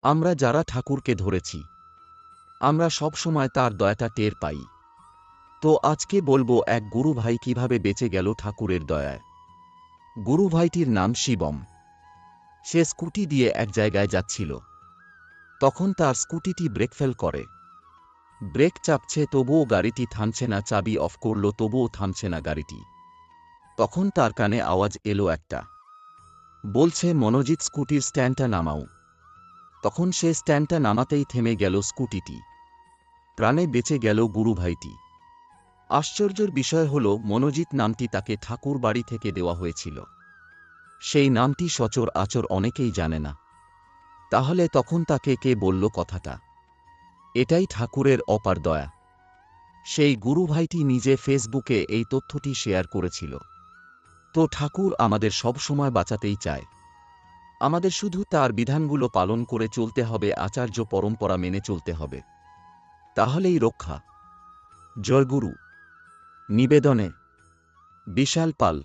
আমরা যারা ঠাকুরকে ধরেছি, আমরা সব সময় তার দয়াটা টের পাই। তো আজকে বলবো এক গুরু ভাই কিভাবে বেঁচে গেল ঠাকুরের দয়ায়। গুরু ভাইটির নাম শিবম। সে স্কুটি দিয়ে এক জায়গায় যাচ্ছিল। তখন তার স্কুটিটি ব্রেক ফেল করে। ব্রেক চাপছে তবুও গাড়িটি থামছে না, চাবি অফ করল তবুও থামছে না গাড়িটি। তখন তার কানে আওয়াজ এলো একটা, বলছে, মনোজিৎ স্কুটির স্ট্যান্ডটা নামাও। তখন সে স্ট্যান্ডটা নামাতেই থেমে গেল স্কুটিটি। প্রাণে বেঁচে গেল গুরু ভাইটি। আশ্চর্যের বিষয় হল, মনোজিৎ নামটি তাকে ঠাকুর বাড়ি থেকে দেওয়া হয়েছিল। সেই নামটি সচর-আচর অনেকেই জানে না। তাহলে তখন তাকে কে বলল কথাটা? এটাই ঠাকুরের অপার দয়া। সেই গুরু ভাইটি নিজে ফেসবুকে এই তথ্যটি শেয়ার করেছিল। তো ঠাকুর আমাদের সব সময় বাঁচাতেই চায়। আমাদের শুধু তার বিধানগুলো পালন করে চলতে হবে, আচার্য পরম্পরা মেনে চলতে হবে। তাহলেই রক্ষা। জয় গুরু। নিবেদনে বিশাল পাল।